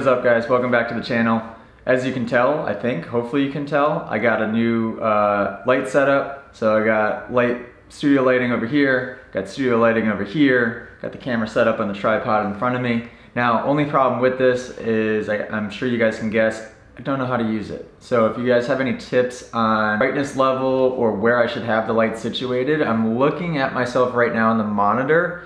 What's up guys, welcome back to the channel. As you can tell, I think, hopefully you can tell, I got a new light setup. So I got studio lighting over here, got studio lighting over here, got the camera set up on the tripod in front of me. Now, only problem with this is, I'm sure you guys can guess, I don't know how to use it. So if you guys have any tips on brightness level or where I should have the light situated, I'm looking at myself right now on the monitor.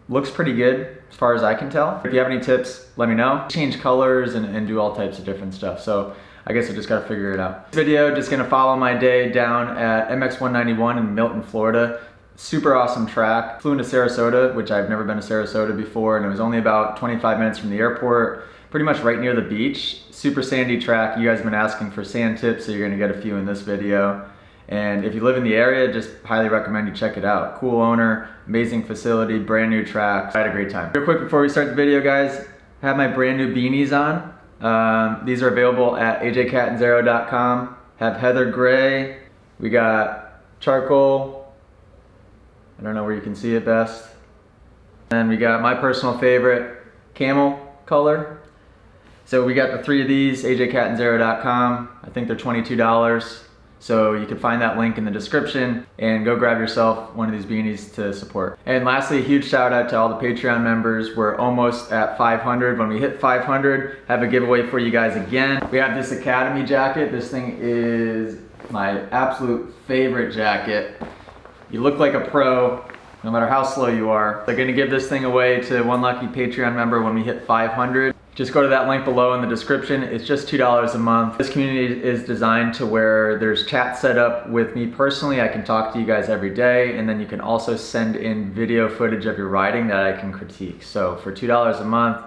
Looks pretty good as far as I can tell. If you have any tips, let me know. Change colors and do all types of different stuff. So I guess I just gotta figure it out. This video, just gonna follow my day down at Mx191 in Milton, Florida. Super awesome track. Flew into Sarasota, which I've never been to Sarasota before, and it was only about 25 minutes from the airport, pretty much right near the beach. Super sandy track. You guys have been asking for sand tips, so you're gonna get a few in this video. And if you live in the area, just highly recommend you check it out. Cool owner, amazing facility, brand new track. I had a great time. Real quick before we start the video, guys, I have my brand new beanies on. These are available at catanzaroracing. Have heather gray. We got charcoal. I don't know where you can see it best. And we got my personal favorite, camel color. So we got the 3 of these, catanzaroracing. I think they're $22. So you can find that link in the description and go grab yourself one of these beanies to support. And lastly, a huge shout out to all the Patreon members. We're almost at 500. When we hit 500, have a giveaway for you guys again. We have this Academy jacket. This thing is my absolute favorite jacket. You look like a pro, no matter how slow you are. They're gonna give this thing away to one lucky Patreon member when we hit 500. Just go to that link below in the description. It's just $2 a month. This community is designed to where there's chat set up with me personally. I can talk to you guys every day, and then you can also send in video footage of your riding that I can critique. So for $2 a month,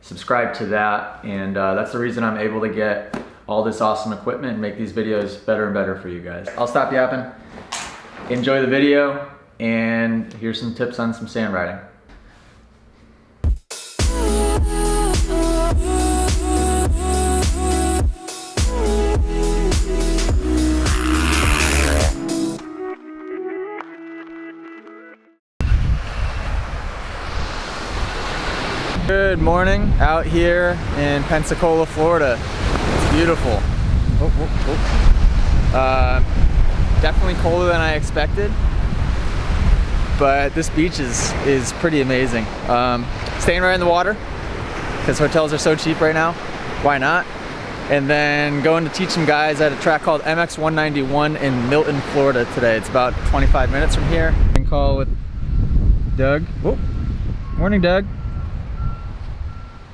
subscribe to that, and that's the reason I'm able to get all this awesome equipment and make these videos better and better for you guys. I'll stop yapping. Enjoy the video, and here's some tips on some sand riding. Good morning out here in Pensacola, Florida. It's beautiful. Definitely colder than I expected, but this beach is pretty amazing. Staying right in the water because hotels are so cheap right now. Why not? And then going to teach some guys at a track called Mx191 in Milton, Florida today. It's about 25 minutes from here. Can call with Doug. Whoa. Morning, Doug.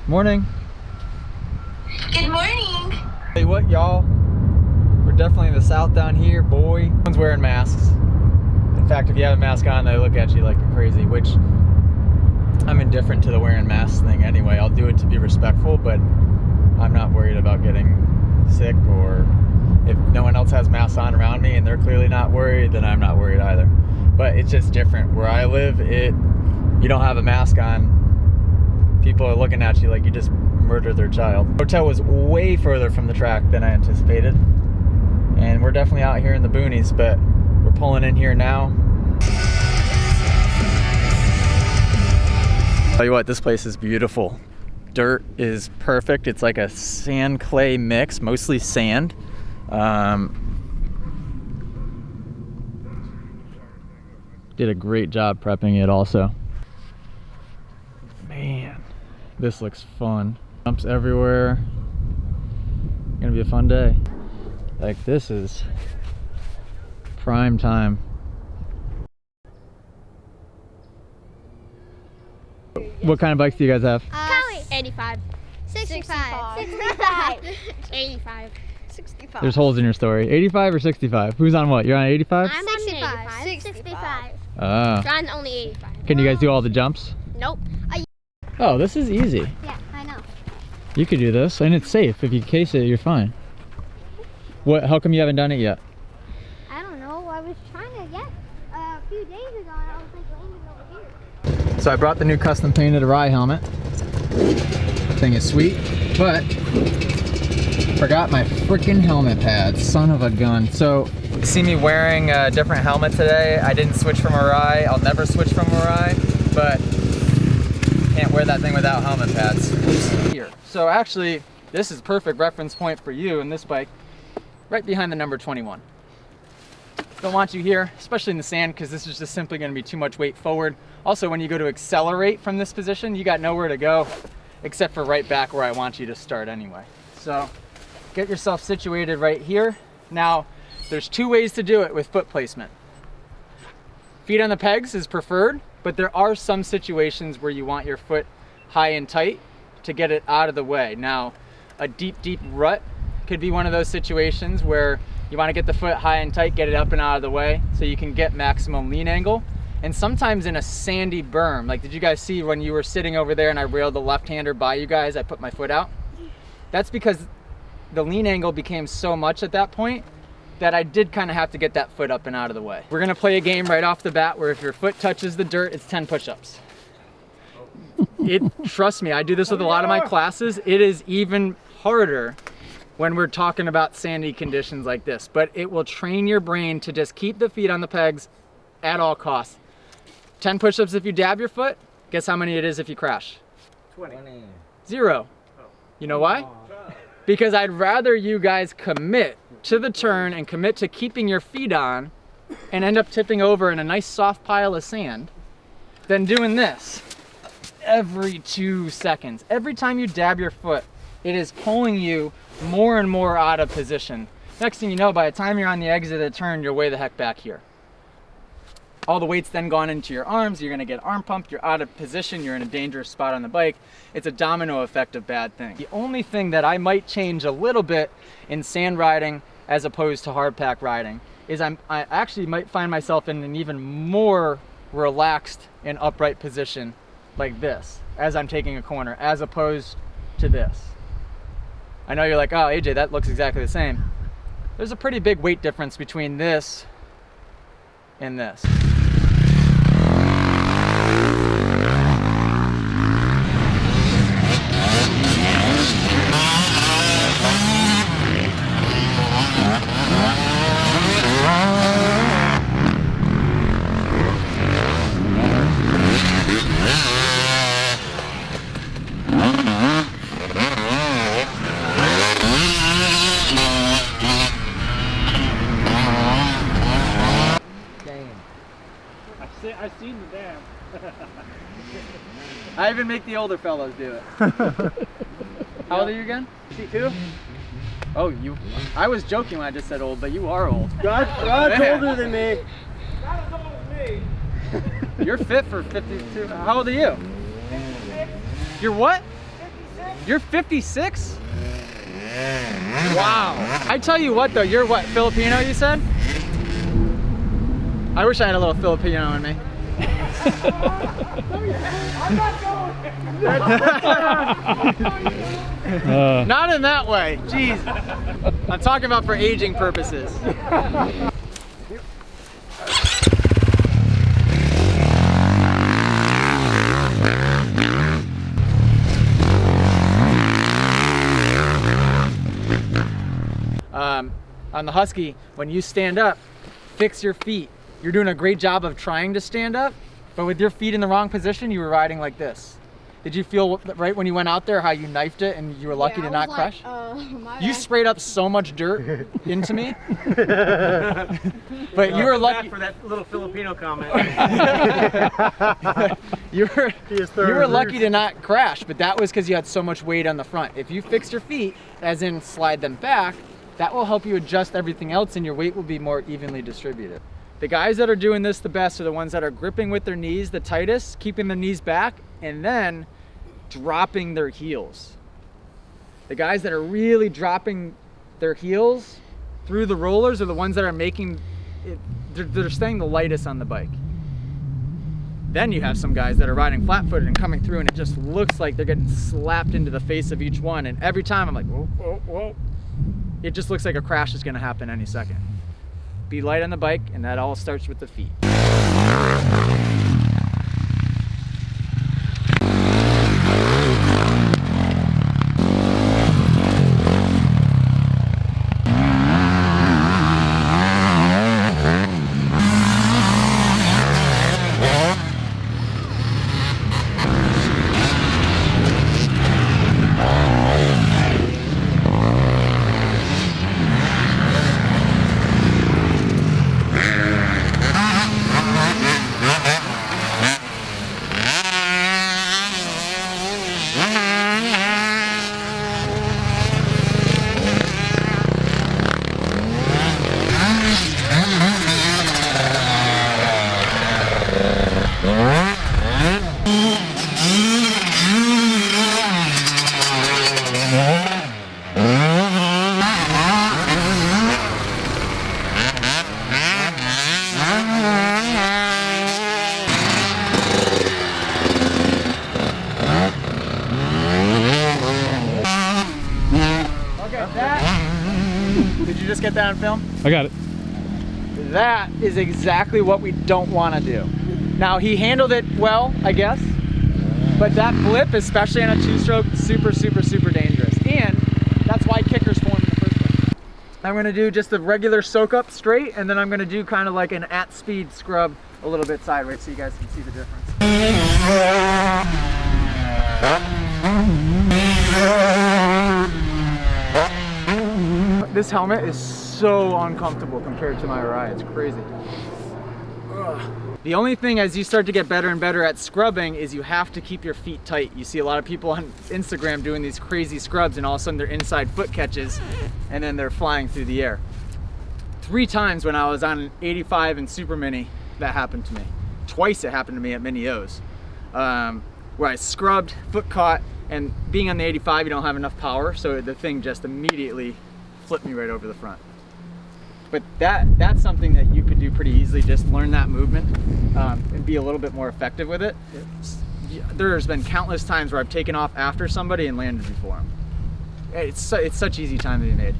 Morning. Good morning. Hey, what, y'all? We're definitely in the South down here, boy. Everyone's wearing masks. In fact, if you have a mask on, they look at you like you're crazy, which I'm indifferent to the wearing masks thing anyway. I'll do it to be respectful, but I'm not worried about getting sick, or if no one else has masks on around me and they're clearly not worried, then I'm not worried either. But it's just different. Where I live, you don't have a mask on, people are looking at you like you just murdered their child. The hotel was way further from the track than I anticipated. And we're definitely out here in the boonies, but we're pulling in here now. Tell you what, this place is beautiful. Dirt is perfect. It's like a sand clay mix, mostly sand. Did a great job prepping it also. Man, this looks fun. Jumps everywhere. Gonna be a fun day. Like, this is prime time. What kind of bikes do you guys have? 85. 65. 65. 85. 65. There's holes in your story. 85 or 65? Who's on what? You're on 85? I'm on 65. 65. Ah. John's only 85. Can you guys do all the jumps? Nope. Oh, this is easy. Yeah, I know. You could do this, and it's safe. If you case it, you're fine. What? How come you haven't done it yet? I don't know. I was trying to get a few days ago, and I was like landing over here. So I brought the new custom painted Arai helmet. Thing is sweet, but forgot my freaking helmet pads. Son of a gun. So you see me wearing a different helmet today. I didn't switch from Arai. I'll never switch from Arai, but can't wear that thing without helmet pads. Here. So actually, this is a perfect reference point for you in this bike, right behind the number 21. Don't want you here, especially in the sand, because this is just simply going to be too much weight forward. Also, when you go to accelerate from this position, you got nowhere to go except for right back where I want you to start anyway. So get yourself situated right here. Now, there's two ways to do it with foot placement. Feet on the pegs is preferred, but there are some situations where you want your foot high and tight to get it out of the way. Now, a deep, deep rut could be one of those situations where you want to get the foot high and tight, get it up and out of the way so you can get maximum lean angle. And sometimes in a sandy berm, like did you guys see when you were sitting over there and I railed the left-hander by you guys, I put my foot out? That's because the lean angle became so much at that point that I did kind of have to get that foot up and out of the way. We're gonna play a game right off the bat where if your foot touches the dirt, it's 10 push-ups. Trust me, I do this with a lot of my classes. It is even harder when we're talking about sandy conditions like this, but it will train your brain to just keep the feet on the pegs at all costs. 10 push-ups if you dab your foot. Guess how many it is if you crash? 20. 0. You know why? Because I'd rather you guys commit to the turn and commit to keeping your feet on and end up tipping over in a nice soft pile of sand than doing this every 2 seconds. Every time you dab your foot, it is pulling you more and more out of position. Next thing you know, by the time you're on the exit of the turn, you're way the heck back here. All the weight's then gone into your arms, you're gonna get arm pumped, you're out of position, you're in a dangerous spot on the bike. It's a domino effect of bad things. The only thing that I might change a little bit in sand riding as opposed to hard pack riding is I actually might find myself in an even more relaxed and upright position like this as I'm taking a corner, as opposed to this. I know you're like, oh, AJ, that looks exactly the same. There's a pretty big weight difference between this and this. I've seen the dam. I even make the older fellows do it. How old are you again? 52? Oh, I was joking when I just said old, but you are old. God's older than me. Not as old as me. You're fit for 52. How old are you? 56. You're what? 56. You're 56? Wow. I tell you what though, you're what, Filipino you said? I wish I had a little Filipino in me. I'm not going. Not in that way, jeez. I'm talking about for aging purposes. On the Husky, when you stand up, fix your feet. You're doing a great job of trying to stand up, but with your feet in the wrong position, you were riding like this. Did you feel right when you went out there how you knifed it and you were lucky to not crash? You sprayed up so much dirt into me. But you were lucky for that little Filipino comment. you were lucky to not crash, but that was because you had so much weight on the front. If you fix your feet, as in slide them back, that will help you adjust everything else and your weight will be more evenly distributed. The guys that are doing this the best are the ones that are gripping with their knees the tightest, keeping their knees back, and then dropping their heels. The guys that are really dropping their heels through the rollers are the ones that are making it, they're staying the lightest on the bike. Then you have some guys that are riding flat-footed and coming through and it just looks like they're getting slapped into the face of each one, and every time I'm like, whoa, whoa, whoa. It just looks like a crash is gonna happen any second. Be light on the bike, and that all starts with the feet. Okay, that. Did you just get that on film? I got it. That is exactly what we don't want to do. Now, he handled it well, I guess, but that blip, especially on a two-stroke, super, super, super dangerous. And that's why kickers form in the first place. I'm gonna do just a regular soak up straight, and then I'm gonna do kind of like an at speed scrub a little bit sideways so you guys can see the difference. This helmet is so uncomfortable compared to my ride. It's crazy. Ugh. The only thing as you start to get better and better at scrubbing is you have to keep your feet tight. You see a lot of people on Instagram doing these crazy scrubs and all of a sudden their inside foot catches and then they're flying through the air. 3 times when I was on an 85 and Super Mini, that happened to me. Twice it happened to me at Mini O's, where I scrubbed, foot caught, and being on the 85, you don't have enough power, so the thing just immediately flipped me right over the front. But that's something that you could do pretty easily, just learn that movement and be a little bit more effective with it. There's been countless times where I've taken off after somebody and landed before them. It's such easy time to be made.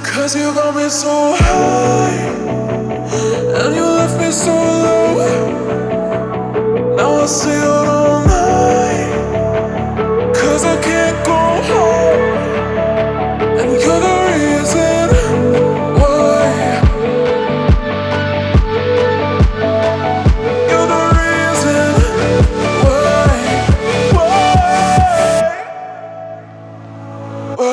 Cause you got me so high, and you left me so low. Now I stay out all night, cause I can't go home. And you're the reason why. You're the reason why. Why?